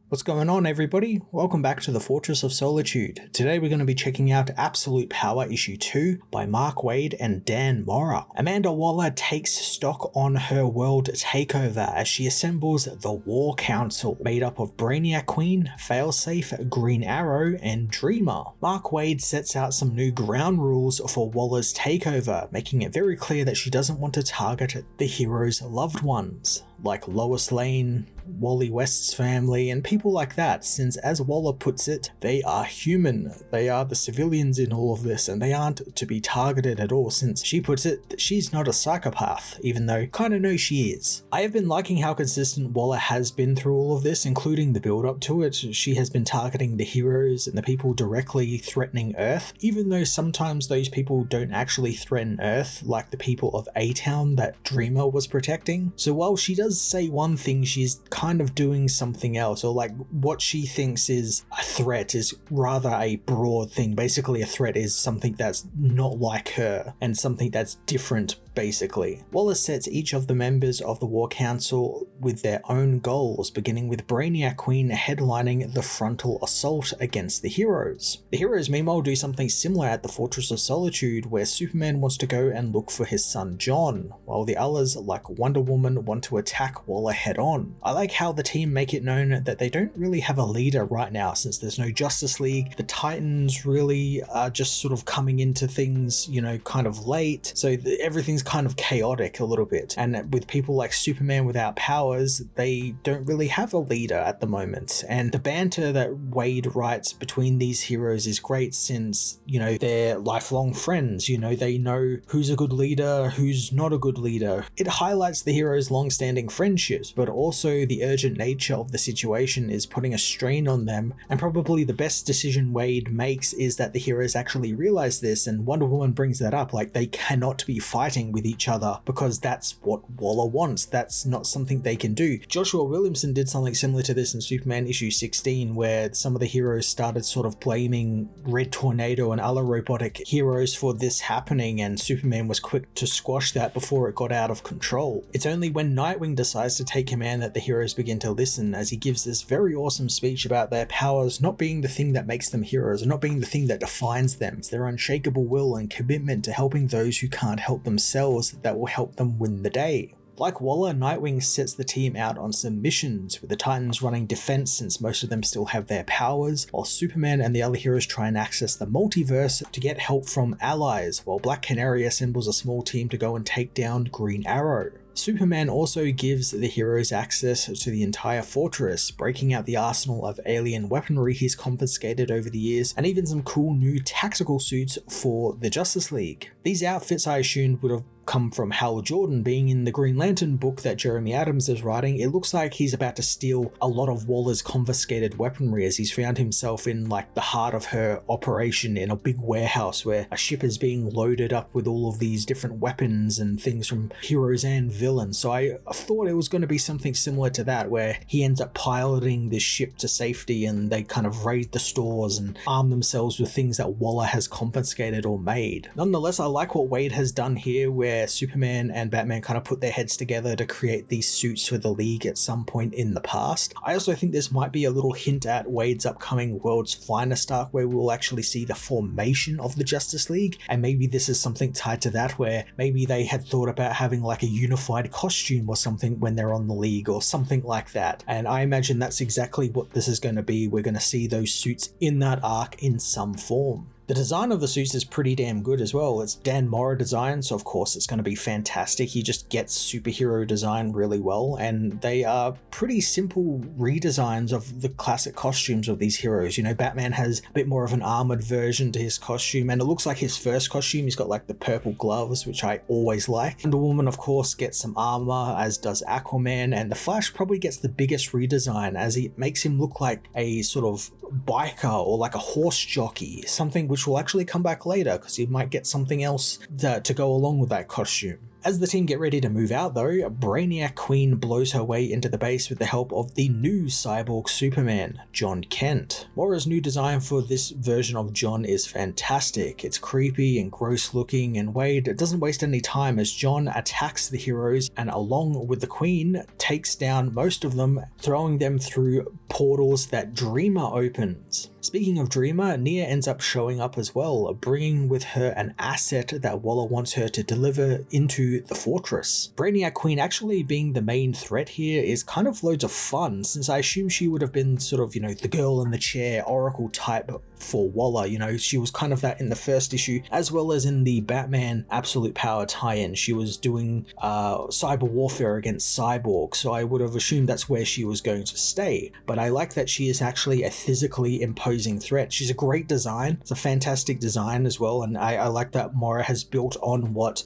What's going on, everybody? Welcome back to the Fortress of Solitude. Today we're going to be checking out Absolute Power Issue 2 by Mark Waid and Dan Mora. Amanda Waller takes stock on her world takeover as she assembles the War Council, made up of Brainiac Queen, Failsafe, Green Arrow, and Dreamer. Mark Waid sets out some new ground rules for Waller's takeover, making it very clear that she doesn't want to target the hero's loved ones, like Lois Lane, Wally West's family, and people like that, since as Waller puts it, they are human. They are the civilians in all of this, and they aren't to be targeted at all, since she puts it that she's not a psychopath, even though kinda know she is. I have been liking how consistent Waller has been through all of this, including the build up to it. She has been targeting the heroes and the people directly threatening Earth, even though sometimes those people don't actually threaten Earth, like the people of A-Town that Dreamer was protecting. So while she does say one thing, she's kind of doing something else, or like what she thinks is a threat is rather a broad thing. Basically, a threat is something that's not like her and something that's different, basically. Waller sets each of the members of the War Council with their own goals, beginning with Brainiac Queen headlining the frontal assault against the heroes. The heroes, meanwhile, do something similar at the Fortress of Solitude, where Superman wants to go and look for his son John, while the others, like Wonder Woman, want to attack Waller head on. I like how the team make it known that they don't really have a leader right now, since there's no Justice League. The Titans really are just sort of coming into things, kind of late, so everything's kind of chaotic a little bit. And with people like Superman without powers, they don't really have a leader at the moment. And the banter that Waid writes between these heroes is great, since, they're lifelong friends. They know who's a good leader, who's not a good leader. It highlights the heroes' long-standing friendships, but also the urgent nature of the situation is putting a strain on them, and probably the best decision Waid makes is that the heroes actually realize this, and Wonder Woman brings that up, like they cannot be fighting with each other because that's what Waller wants. That's not something they can do. Joshua Williamson did something similar to this in Superman issue 16, where some of the heroes started sort of blaming Red Tornado and other robotic heroes for this happening, and Superman was quick to squash that before it got out of control. It's only when Nightwing decides to take command that the heroes begin to listen, as he gives this very awesome speech about their powers not being the thing that makes them heroes, and not being the thing that defines them. It's their unshakable will and commitment to helping those who can't help themselves that will help them win the day. Like Waller, Nightwing sets the team out on some missions, with the Titans running defense since most of them still have their powers, while Superman and the other heroes try and access the multiverse to get help from allies, while Black Canary assembles a small team to go and take down Green Arrow. Superman also gives the heroes access to the entire fortress, breaking out the arsenal of alien weaponry he's confiscated over the years, and even some cool new tactical suits for the Justice League. These outfits, I assumed, would have come from Hal Jordan. Being in the Green Lantern book that Jeremy Adams is writing, it looks like he's about to steal a lot of Waller's confiscated weaponry, as he's found himself in like the heart of her operation in a big warehouse where a ship is being loaded up with all of these different weapons and things from heroes and villains. So I thought it was going to be something similar to that, where he ends up piloting this ship to safety and they kind of raid the stores and arm themselves with things that Waller has confiscated or made. Nonetheless, I like what Waid has done here, where Superman and Batman kind of put their heads together to create these suits for the League at some point in the past. I also think this might be a little hint at Waid's upcoming World's Finest arc, where we'll actually see the formation of the Justice League, and maybe this is something tied to that, where maybe they had thought about having like a unified costume or something when they're on the League or something like that. And I imagine that's exactly what this is going to be. We're going to see those suits in that arc in some form. The design of the suits is pretty damn good as well. It's Dan Mora design, so of course it's going to be fantastic. He just gets superhero design really well, and they are pretty simple redesigns of the classic costumes of these heroes. Batman has a bit more of an armored version to his costume, and it looks like his first costume, he's got like the purple gloves, which I always like. Wonder Woman, of course, gets some armor, as does Aquaman, and the Flash probably gets the biggest redesign, as it makes him look like a sort of biker or like a horse jockey, something which will actually come back later, because you might get something else to go along with that costume. As the team get ready to move out though, Brainiac Queen blows her way into the base with the help of the new cyborg Superman, John Kent. Moira's new design for this version of John is fantastic. It's creepy and gross looking, and Wade doesn't waste any time as John attacks the heroes and along with the Queen takes down most of them, throwing them through portals that Dreamer opens. Speaking of Dreamer, Nia ends up showing up as well, bringing with her an asset that Waller wants her to deliver into the fortress. Brainiac Queen actually being the main threat here is kind of loads of fun, since I assume she would have been sort of, the girl in the chair, Oracle type for Waller. She was kind of that in the first issue, as well as in the Batman Absolute Power tie-in. She was doing cyber warfare against Cyborg, so I would have assumed that's where she was going to stay. But I like that she is actually a physically imposing threat. She's a great design. It's a fantastic design as well, and I like that Moira has built on what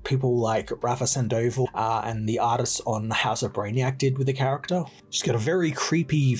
people like Rafa Sandoval and the artists on House of Brainiac did with the character. She's got a very creepy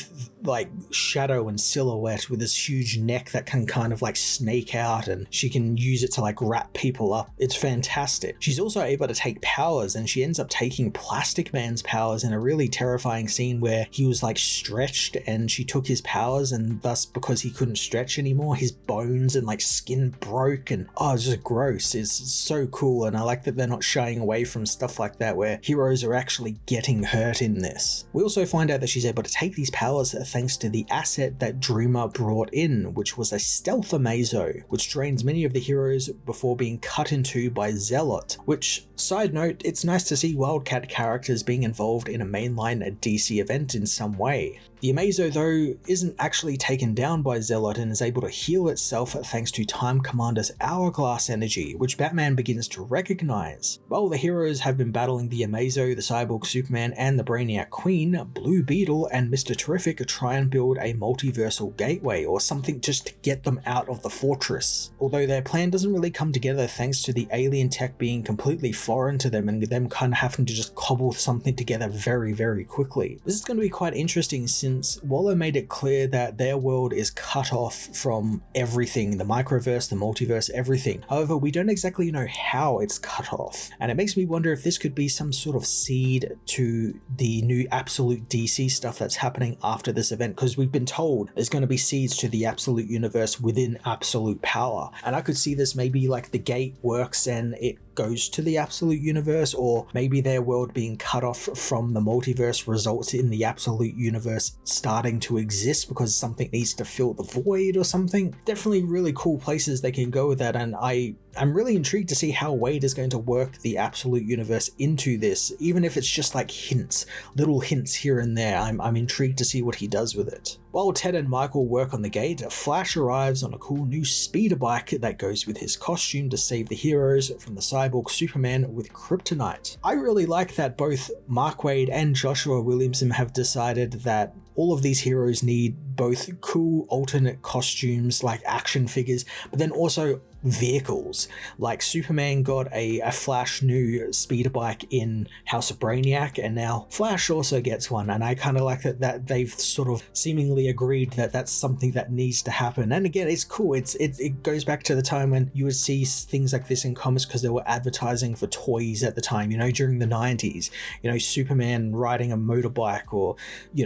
shadow and silhouette with this huge neck that can kind of snake out, and she can use it to wrap people up. It's fantastic. She's also able to take powers, and she ends up taking Plastic Man's powers in a really terrifying scene where he was stretched and she took his powers, and thus because he couldn't stretch anymore, his bones and skin broke, and it's just gross. It's so cool, and I like that they're not shying away from stuff like that where heroes are actually getting hurt in this. We also find out that she's able to take these powers thanks to the asset that Dreamer brought in, which was a stealth amazo, which drains many of the heroes before being cut into by Zealot, which, side note, it's nice to see Wildcat characters being involved in a mainline DC event in some way. The Amazo though isn't actually taken down by Zealot and is able to heal itself thanks to Time Commander's hourglass energy, which Batman begins to recognize. While the heroes have been battling the Amazo, the Cyborg Superman and the Brainiac Queen, Blue Beetle and Mr. Terrific try and build a multiversal gateway or something just to get them out of the fortress. Although their plan doesn't really come together thanks to the alien tech being completely foreign to them and them kind of having to just cobble something together very, very quickly. This is going to be quite interesting since Waller made it clear that their world is cut off from everything, the microverse, the multiverse, everything. However, we don't exactly know how it's cut off, and it makes me wonder if this could be some sort of seed to the new Absolute DC stuff that's happening after this event, because we've been told there's going to be seeds to the Absolute universe within Absolute Power, and I could see this maybe the gate works and it goes to the Absolute universe, or maybe their world being cut off from the multiverse results in the Absolute universe starting to exist because something needs to fill the void or something. Definitely really cool places they can go with that, and I'm really intrigued to see how Wade is going to work the Absolute universe into this, even if it's just hints, little hints here and there. I'm intrigued to see what he does with it. While Ted and Michael work on the gate, Flash arrives on a cool new speeder bike that goes with his costume to save the heroes from the Cyborg Superman with kryptonite. I really like that both Mark Waid and Joshua Williamson have decided that all of these heroes need both cool alternate costumes like action figures, but then also vehicles. Superman got a Flash new speeder bike in House of Brainiac, and now Flash also gets one, and I kind of like that they've sort of seemingly agreed that that's something that needs to happen. And again, it's cool. It goes back to the time when you would see things like this in comics because they were advertising for toys at the time, during the 90s, Superman riding a motorbike or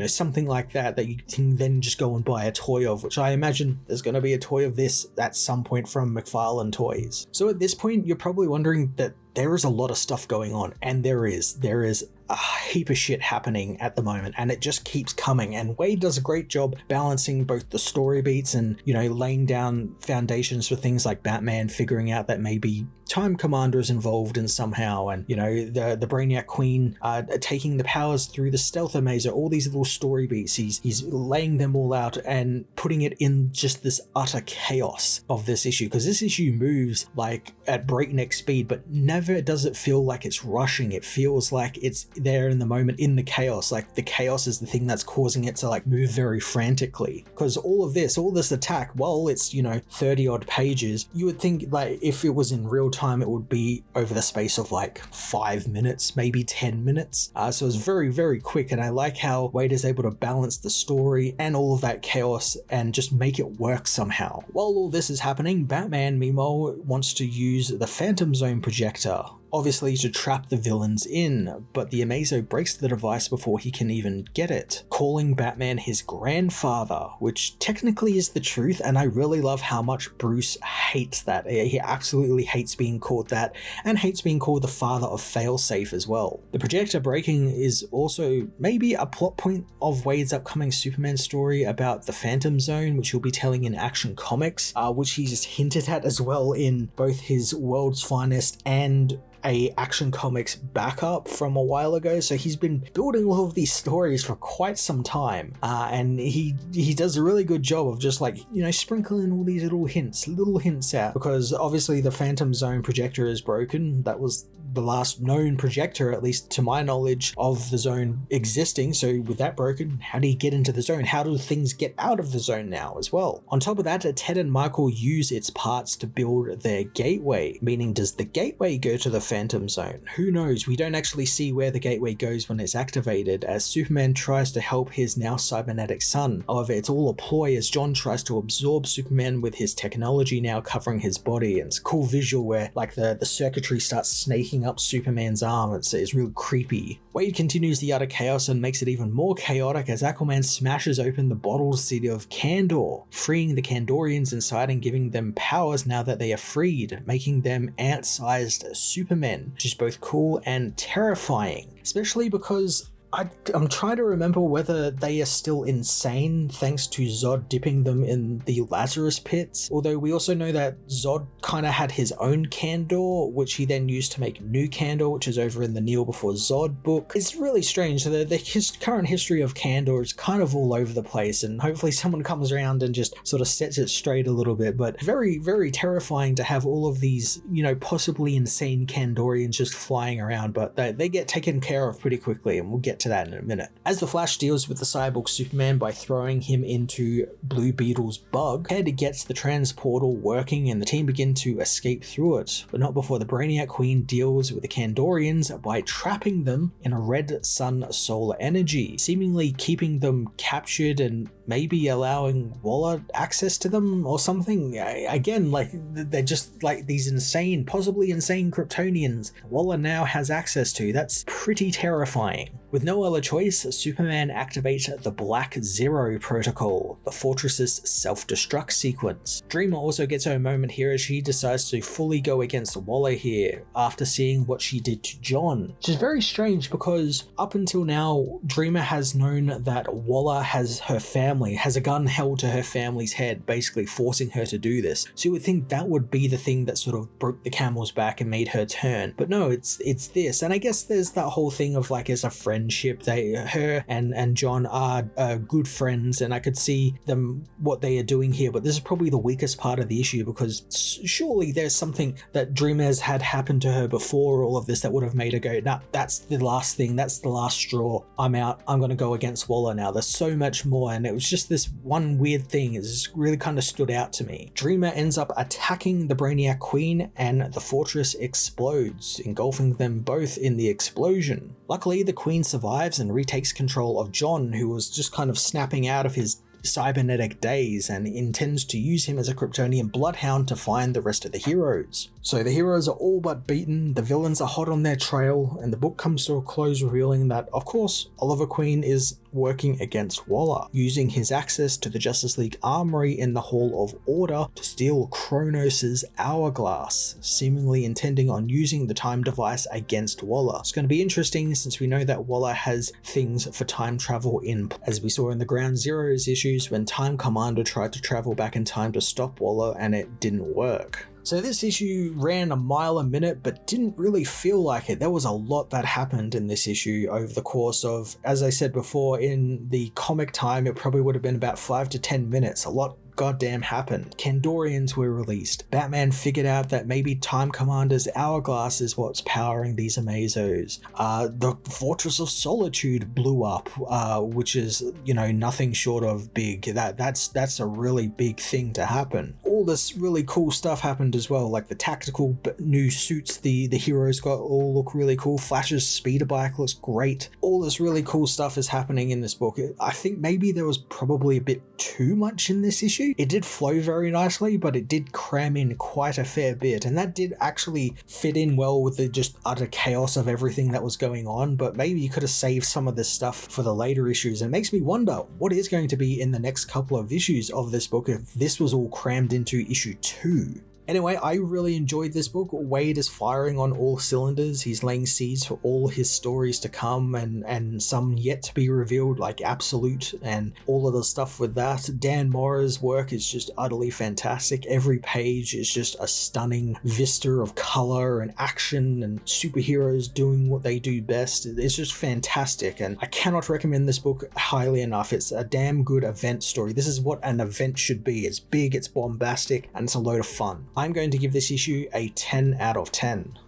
something like that you can then just go and buy a toy of, which I imagine there's going to be a toy of this at some point from McFarlane Toys. So at this point, you're probably wondering that there is a lot of stuff going on, and there is a heap of shit happening at the moment, and it just keeps coming, and Wade does a great job balancing both the story beats and laying down foundations for things like Batman figuring out that maybe Time Commander is involved in somehow, and the Brainiac Queen taking the powers through the stealth amazo, all these little story beats, he's laying them all out and putting it in just this utter chaos of this issue, because this issue moves at breakneck speed, but never does it feel like it's rushing. It feels like it's there in the moment, in the chaos, the chaos is the thing that's causing it to move very frantically, because all this attack, while it's 30 odd pages, you would think if it was in real time it would be over the space of 5 minutes, maybe 10 minutes, so it's very, very quick, and I like how Wade is able to balance the story and all of that chaos and just make it work somehow. While all this is happening, Batman meanwhile wants to use the Phantom Zone projector obviously to trap the villains in, but the Amazo breaks the device before he can even get it, calling Batman his grandfather, which technically is the truth, and I really love how much Bruce hates that. He absolutely hates being called that, and hates being called the father of Failsafe as well. The projector breaking is also maybe a plot point of Wade's upcoming Superman story about the Phantom Zone, which he'll be telling in Action Comics, which he's hinted at as well in both his World's Finest and a Action Comics backup from a while ago. So he's been building all of these stories for quite some time, and he does a really good job of just like, you know, sprinkling all these little hints out, because obviously the Phantom Zone projector is broken. That was the last known projector, at least to my knowledge, of the zone existing. So with that broken, how do you get into the zone? How do things get out of the zone now as well? On top of that, Ted and Michael use its parts to build their gateway, meaning does the gateway go to the Phantom Zone? Who knows? We don't actually see where the gateway goes when it's activated, as Superman tries to help his now cybernetic son. However, it's all a ploy as John tries to absorb Superman with his technology now covering his body, and it's a cool visual where like the circuitry starts snaking up Superman's arm. It's real creepy. Wade continues the utter chaos and makes it even more chaotic as Aquaman smashes open the bottled city of Kandor, freeing the Kandorians inside and giving them powers now that they are freed, making them ant-sized Supermen, which is both cool and terrifying, especially because I'm trying to remember whether they are still insane thanks to Zod dipping them in the Lazarus pits, although we also know that Zod kind of had his own Kandor, which he then used to make New Kandor, which is over in the Kneel Before Zod book. It's really strange. The current history of Kandor is kind of all over the place, and hopefully someone comes around and just sort of sets it straight a little bit, but very, very terrifying to have all of these, you know, possibly insane Kandorians just flying around, but they get taken care of pretty quickly, and we'll get to that in a minute. As the Flash deals with the cyborg Superman by throwing him into Blue Beetle's bug, Ted gets the transportal working and the team begin to escape through it, but not before the Brainiac Queen deals with the Kandorians by trapping them in a red sun solar energy, seemingly keeping them captured and maybe allowing Waller access to them or something. Again, like they're just like these insane, possibly insane Kryptonians Waller now has access to. That's pretty terrifying. With no other choice, Superman activates the Black Zero protocol, the Fortress's self-destruct sequence. Dreamer also gets her moment here as she decides to fully go against Waller here after seeing what she did to John, which is very strange because up until now, Dreamer has known that Waller has a gun held to her family's head, basically forcing her to do this. So you would think that would be the thing that sort of broke the camel's back and made her turn, but no, it's this. And I guess there's that whole thing of like, as a friendship, her and John are good friends, and I could see them what they are doing here, but this is probably the weakest part of the issue because surely there's something that Dreamer's had happened to her before all of this that would have made her go, nah, that's the last thing, that's the last straw, I'm out, I'm gonna go against Waller now. There's so much more, and it was just this one weird thing. It just really kind of stood out to me. Dreamer ends up attacking the Brainiac Queen and the fortress explodes, engulfing them both in the explosion. Luckily, the Queen survives and retakes control of John, who was just kind of snapping out of his cybernetic days and intends to use him as a Kryptonian bloodhound to find the rest of the heroes. So the heroes are all but beaten, the villains are hot on their trail, and the book comes to a close revealing that, of course, Oliver Queen is working against Waller, using his access to the Justice League armory in the Hall of Order to steal Kronos's hourglass, seemingly intending on using the time device against Waller. It's going to be interesting since we know that Waller has things for time travel in, as we saw in the Ground Zeroes issues when Time Commander tried to travel back in time to stop Waller and it didn't work. So this issue ran a mile a minute, but didn't really feel like it. There was a lot that happened in this issue over the course of, as I said before, in the comic time, it probably would have been about 5 to 10 minutes. A lot goddamn happened. Kandorians were released. Batman figured out that maybe Time Commander's hourglass is what's powering these Amazos. The Fortress of Solitude blew up, which is, you know, nothing short of big. That's a really big thing to happen. all this really cool stuff happened as well, like the tactical new suits the heroes got all look really cool. Flash's speeder bike looks great. All this really cool stuff is happening in this book. I think maybe there was probably a bit too much in this issue. It did flow very nicely, but it did cram in quite a fair bit, and that did actually fit in well with the just utter chaos of everything that was going on. But maybe you could have saved some of this stuff for the later issues, and it makes me wonder what is going to be in the next couple of issues of this book if this was all crammed into issue 2. Anyway, I really enjoyed this book. Wade is firing on all cylinders. He's laying seeds for all his stories to come and some yet to be revealed, like Absolute and all of the stuff with that. Dan Mora's work is just utterly fantastic. Every page is just a stunning vista of color and action and superheroes doing what they do best. It's just fantastic, and I cannot recommend this book highly enough. It's a damn good event story. This is what an event should be. It's big, it's bombastic, and it's a load of fun. I'm going to give this issue a 10 out of 10.